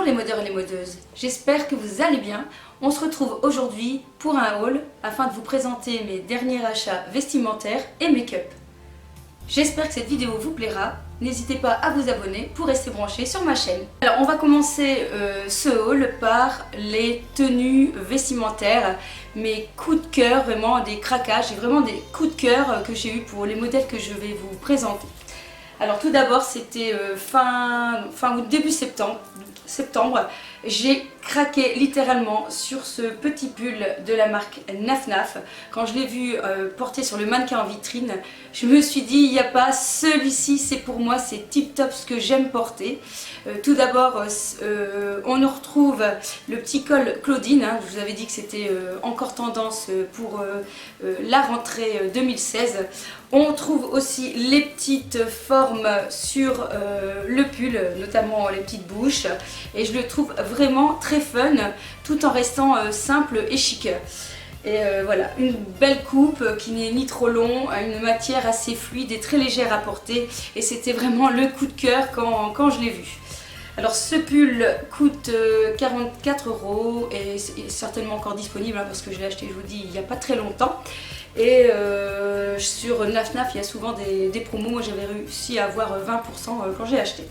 les modeurs et les modeuses, j'espère que vous allez bien. On se retrouve aujourd'hui pour un haul afin de vous présenter mes derniers achats vestimentaires et make-up. J'espère que cette vidéo vous plaira, n'hésitez pas à vous abonner pour rester branché sur ma chaîne. Alors on va commencer ce haul par les tenues vestimentaires, mes coups de cœur, vraiment des craquages et vraiment des coups de cœur que j'ai eu pour les modèles que je vais vous présenter. Alors tout d'abord c'était fin août, début septembre, j'ai craqué littéralement sur ce petit pull de la marque Naf Naf. Quand je l'ai vu porté sur le mannequin en vitrine, je me suis dit il n'y a pas, celui-ci c'est pour moi, c'est tip top ce que j'aime porter. Tout d'abord on nous retrouve le petit col Claudine, hein. Je vous avais dit que c'était encore tendance pour la rentrée 2016. On trouve aussi les petites formes sur le pull, notamment les petites bouches, et je le trouve vraiment très fun tout en restant simple et chic. Et voilà, une belle coupe qui n'est ni trop long, une matière assez fluide et très légère à porter, et c'était vraiment le coup de cœur quand je l'ai vu. Alors ce pull coûte 44 € et est certainement encore disponible, hein, parce que je l'ai acheté, je vous dis, il n'y a pas très longtemps. Et sur Naf Naf, il y a souvent des promos. Moi j'avais réussi à avoir 20% quand j'ai acheté.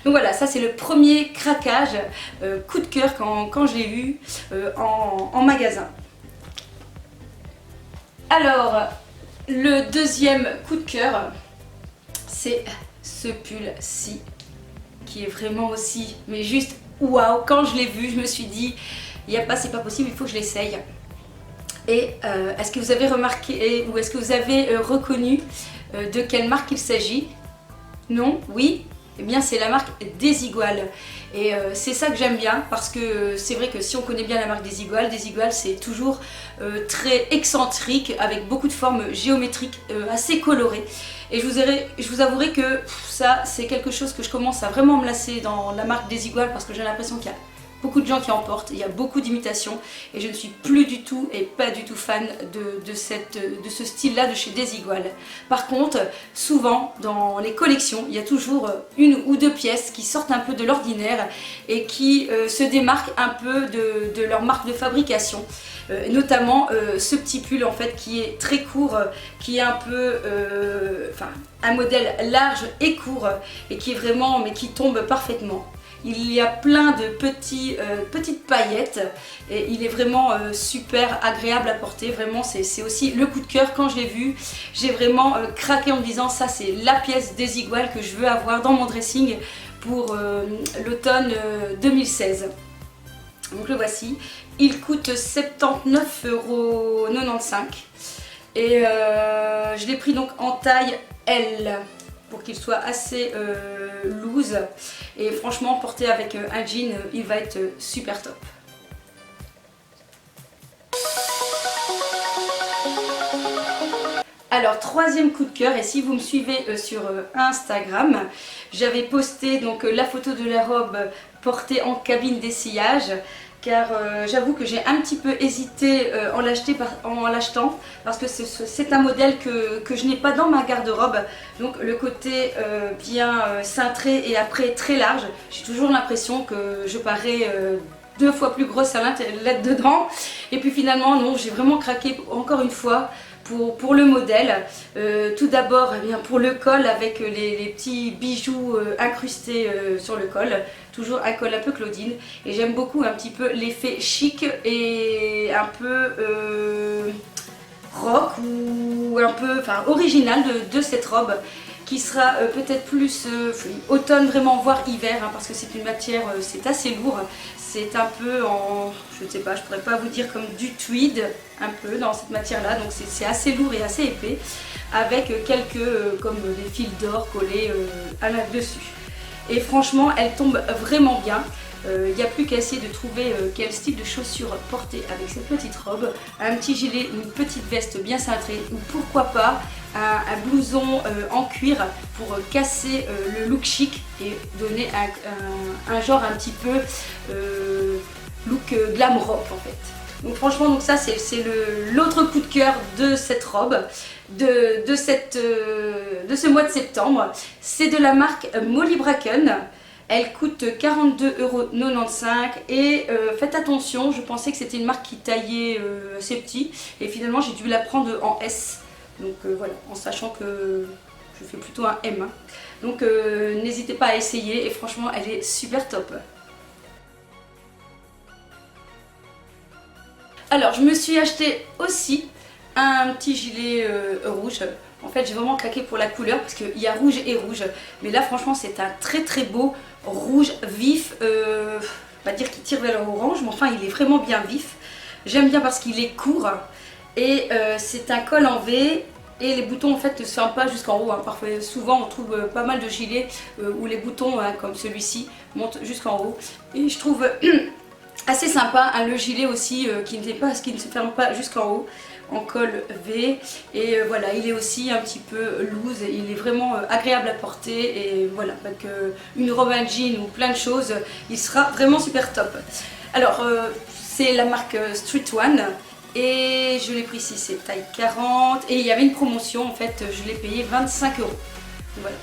Donc voilà, ça c'est le premier craquage, coup de cœur quand je l'ai vu en magasin. Alors, le deuxième coup de cœur, c'est ce pull-ci, qui est vraiment aussi, mais juste waouh. Quand je l'ai vu, je me suis dit, c'est pas possible, il faut que je l'essaye. Et est-ce que vous avez remarqué ou est-ce que vous avez reconnu de quelle marque il s'agit? Non? Oui? Eh bien c'est la marque Desigual. Et c'est ça que j'aime bien, parce que c'est vrai que si on connaît bien la marque Desigual c'est toujours très excentrique, avec beaucoup de formes géométriques assez colorées. Et je vous avouerai que ça c'est quelque chose que je commence à vraiment me lasser dans la marque Desigual, parce que j'ai l'impression qu'il y a beaucoup de gens qui en portent, il y a beaucoup d'imitations, et je ne suis plus du tout et pas du tout fan de ce style-là de chez Desigual. Par contre, souvent dans les collections, il y a toujours une ou deux pièces qui sortent un peu de l'ordinaire et qui se démarquent un peu de leur marque de fabrication. Notamment ce petit pull en fait qui est très court, qui est un peu, un modèle large et court, et qui est vraiment, mais qui tombe parfaitement. Il y a plein de petites paillettes et il est vraiment super agréable à porter. Vraiment, c'est aussi le coup de cœur. Quand je l'ai vu, j'ai vraiment craqué en me disant ça c'est la pièce Desigual que je veux avoir dans mon dressing pour l'automne 2016. Donc le voici. Il coûte 79,95 € et je l'ai pris donc en taille L, pour qu'il soit assez loose, et franchement porté avec un jean il va être super top. Alors troisième coup de cœur, et si vous me suivez sur Instagram, j'avais posté donc la photo de la robe portée en cabine d'essayage, car j'avoue que j'ai un petit peu hésité en l'achetant, parce que c'est un modèle que je n'ai pas dans ma garde-robe. Donc le côté bien cintré et après très large, j'ai toujours l'impression que je parais 2 fois plus grosse à l'intérieur dedans. Et puis finalement non, j'ai vraiment craqué encore une fois pour le modèle. Tout d'abord pour le col, avec les petits bijoux incrustés sur le col. Toujours un col un peu Claudine, et j'aime beaucoup un petit peu l'effet chic et un peu rock, ou un peu original de cette robe, qui sera peut-être plus automne vraiment, voire hiver, hein, parce que c'est une matière, c'est assez lourd, c'est un peu en, je ne sais pas, je pourrais pas vous dire, comme du tweed un peu dans cette matière là, donc c'est assez lourd et assez épais, avec quelques comme des fils d'or collés là-dessus. Et franchement elle tombe vraiment bien. Il n'y a plus qu'à essayer de trouver quel style de chaussures porter avec cette petite robe, un petit gilet, une petite veste bien cintrée, ou pourquoi pas un blouson en cuir pour casser le look chic et donner un genre un petit peu look glam rock en fait. Donc franchement, ça c'est l'autre coup de cœur de cette robe, de ce mois de septembre. C'est de la marque Molly Bracken. Elle coûte 42,95 € et faites attention, je pensais que c'était une marque qui taillait assez petit et finalement j'ai dû la prendre en S. Donc voilà, en sachant que je fais plutôt un M. Donc n'hésitez pas à essayer et franchement elle est super top. Alors je me suis acheté aussi un petit gilet rouge. En fait j'ai vraiment craqué pour la couleur parce qu'il y a rouge et rouge. Mais là franchement c'est un très beau rouge vif. On va dire qu'il tire vers l'orange, mais enfin il est vraiment bien vif. J'aime bien parce qu'il est court et c'est un col en V. Et les boutons en fait ne sont pas jusqu'en haut. Parfois, souvent on trouve pas mal de gilets où les boutons comme celui-ci montent jusqu'en haut. Et je trouve assez sympa le gilet aussi qui ne se ferme pas jusqu'en haut en col V. Et voilà, il est aussi un petit peu loose. Il est vraiment agréable à porter. Et voilà, avec une robe à jean ou plein de choses, il sera vraiment super top. Alors c'est la marque Street One. Et je l'ai pris ici, c'est taille 40 et il y avait une promotion en fait, je l'ai payé 25 €. Voilà.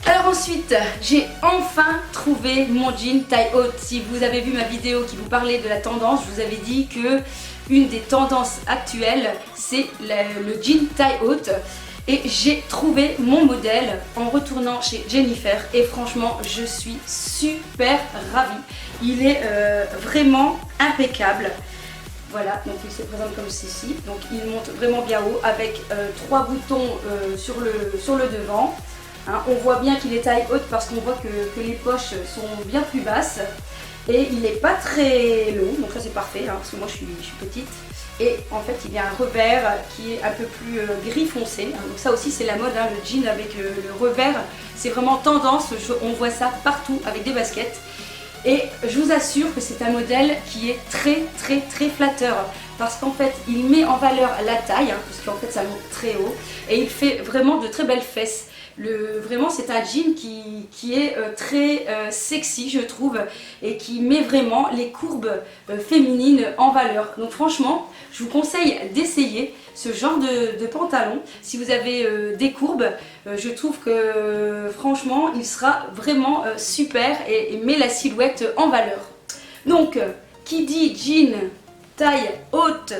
Alors ensuite, j'ai enfin trouvé mon jean taille haute. Si vous avez vu ma vidéo qui vous parlait de la tendance, je vous avais dit que une des tendances actuelles, c'est le jean taille haute. Et j'ai trouvé mon modèle en retournant chez Jennifer et franchement, je suis super ravie. Il est vraiment impeccable. Voilà, donc il se présente comme ceci. Donc il monte vraiment bien haut avec 3 boutons sur le devant. Hein, on voit bien qu'il est taille haute parce qu'on voit que les poches sont bien plus basses. Et il n'est pas très long, donc ça c'est parfait hein, parce que moi je suis petite. Et en fait il y a un revers qui est un peu plus gris foncé. Hein, donc ça aussi c'est la mode, hein, le jean avec le revers. C'est vraiment tendance, on voit ça partout avec des baskets. Et je vous assure que c'est un modèle qui est très flatteur parce qu'en fait il met en valeur la taille, hein, parce qu'en fait ça monte très haut et il fait vraiment de très belles fesses. Vraiment c'est un jean qui est très sexy je trouve et qui met vraiment les courbes féminines en valeur. Donc franchement je vous conseille d'essayer ce genre de pantalon. Si vous avez des courbes, je trouve que franchement il sera vraiment super et met la silhouette en valeur. Donc qui dit jean taille haute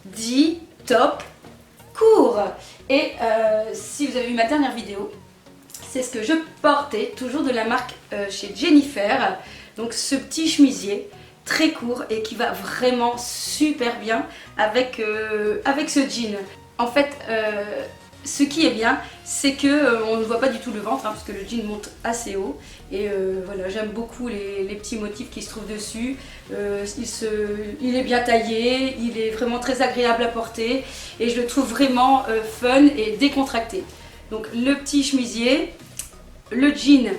dit top court. Et si vous avez vu ma dernière vidéo, c'est ce que je portais, toujours de la marque chez Jennifer. Donc ce petit chemisier très court et qui va vraiment super bien avec ce jean. En fait, ce qui est bien, c'est que on ne voit pas du tout le ventre, hein, parce que le jean monte assez haut. Et voilà, j'aime beaucoup les petits motifs qui se trouvent dessus. Il est bien taillé, il est vraiment très agréable à porter et je le trouve vraiment fun et décontracté. Donc le petit chemisier, le jean,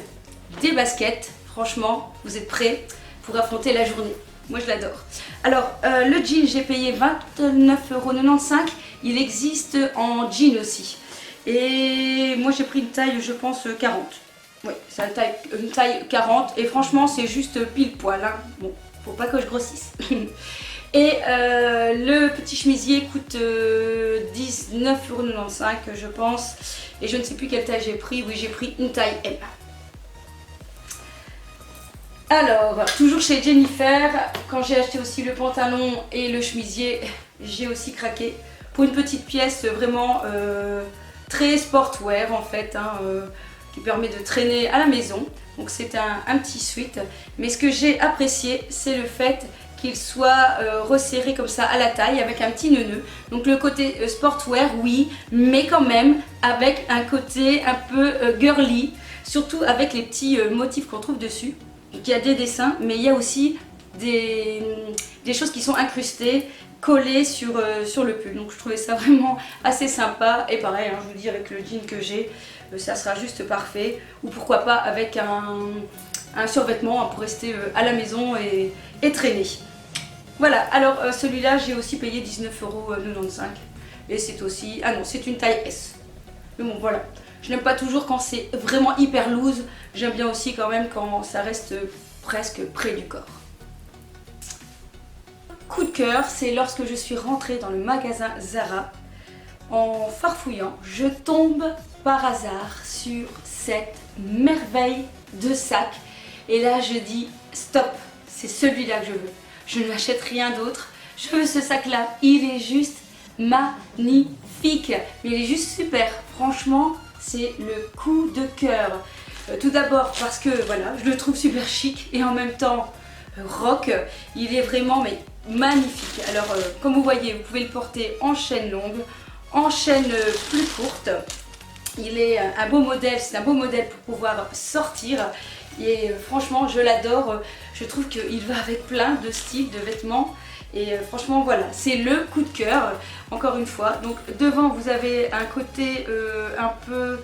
des baskets, franchement, vous êtes prêts pour affronter la journée. Moi je l'adore. Alors le jean j'ai payé 29,95 €. Il existe en jean aussi. Et moi j'ai pris une taille je pense 40. Oui, c'est une taille 40 et franchement c'est juste pile poil. Hein. Bon, faut pas que je grossisse. Et le petit chemisier coûte 19,95 € je pense. Et je ne sais plus quelle taille j'ai pris. Oui, j'ai pris une taille M. Alors, toujours chez Jennifer, quand j'ai acheté aussi le pantalon et le chemisier, j'ai aussi craqué pour une petite pièce vraiment très sportwear en fait, hein, qui permet de traîner à la maison. Donc c'est un petit sweat. Mais ce que j'ai apprécié, c'est le fait qu'il soit resserré comme ça à la taille avec un petit nœud. Donc le côté sportwear, oui, mais quand même avec un côté un peu girly, surtout avec les petits motifs qu'on trouve dessus. Donc il y a des dessins, mais il y a aussi des choses qui sont incrustées, collées sur le pull. Donc je trouvais ça vraiment assez sympa. Et pareil, hein, je vous dis avec le jean que j'ai, ça sera juste parfait. Ou pourquoi pas avec un survêtement pour rester à la maison et traîner. Voilà, alors celui-là j'ai aussi payé 19,95 €. Et c'est aussi... Ah non, c'est une taille S. Mais bon, voilà. Je n'aime pas toujours quand c'est vraiment hyper loose. J'aime bien aussi quand même quand ça reste presque près du corps. Coup de cœur, c'est lorsque je suis rentrée dans le magasin Zara. En farfouillant, je tombe par hasard sur cette merveille de sac. Et là je dis stop, c'est celui-là que je veux. Je n'achète rien d'autre. Je veux ce sac-là. Il est juste magnifique. Mais il est juste super. Franchement, c'est le coup de cœur. Tout d'abord parce que voilà, je le trouve super chic et en même temps rock. Il est vraiment mais magnifique. Alors comme vous voyez, vous pouvez le porter en chaîne longue, en chaîne plus courte. Il est un beau modèle, c'est un beau modèle pour pouvoir sortir. Et franchement, je l'adore. Je trouve qu'il va avec plein de styles de vêtements. Et franchement, voilà, c'est le coup de cœur, encore une fois. Donc devant, vous avez un côté un peu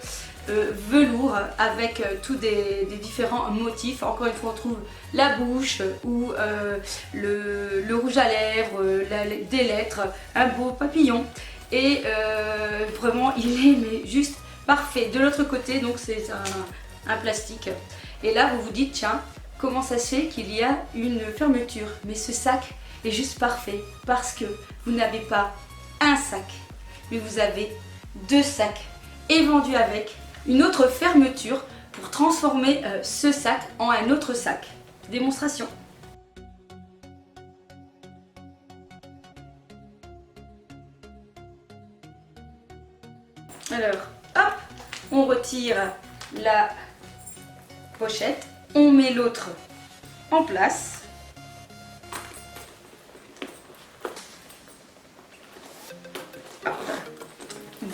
velours avec tous des différents motifs. Encore une fois, on trouve la bouche ou le rouge à lèvres, des lettres, un beau papillon. Et vraiment, il est mais juste parfait. De l'autre côté, donc c'est un plastique. Et là, vous vous dites, tiens, comment ça se fait qu'il y a une fermeture? Mais ce sac est juste parfait parce que vous n'avez pas un sac, mais vous avez deux sacs et vendus avec une autre fermeture pour transformer ce sac en un autre sac. Démonstration. Alors, hop, on retire la pochette, on met l'autre en place. Hop.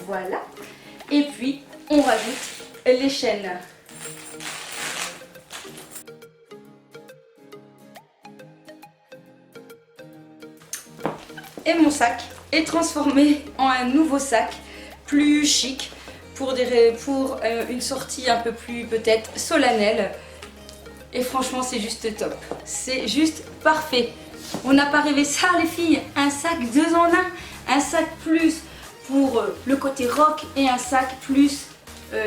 Voilà. Et puis, on rajoute les chaînes. Et mon sac est transformé en un nouveau sac plus chic pour une sortie un peu plus peut-être solennelle. Et franchement, c'est juste top. C'est juste parfait. On n'a pas rêvé ça, les filles. Un sac 2 en 1. Un sac plus pour le côté rock et un sac plus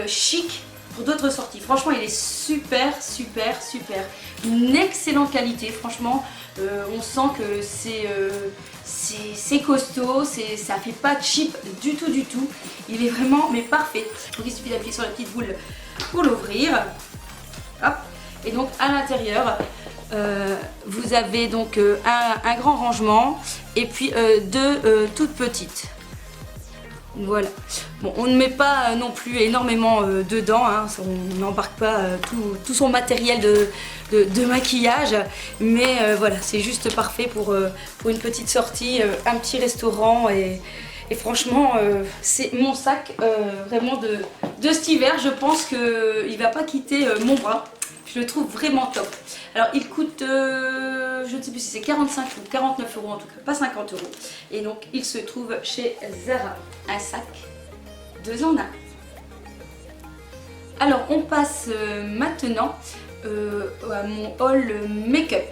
chic pour d'autres sorties. Franchement, il est super, super, super. Une excellente qualité. Franchement, on sent que c'est costaud, ça fait pas cheap du tout, du tout. Il est vraiment mais parfait. Donc il suffit d'appuyer sur la petite boule pour l'ouvrir. Hop. Et donc à l'intérieur, vous avez donc un grand rangement et puis deux toutes petites. Voilà. Bon, on ne met pas non plus énormément dedans, hein. On n'embarque pas tout son matériel de maquillage, mais voilà, c'est juste parfait pour une petite sortie, un petit restaurant et franchement, c'est mon sac vraiment de cet hiver. Je pense qu'il ne va pas quitter mon bras. Je le trouve vraiment top. Alors il coûte, je ne sais plus si c'est 45 ou 49 euros en tout cas, pas 50 euros. Et donc il se trouve chez Zara. Un sac 2 en 1. Alors on passe maintenant à mon haul make-up.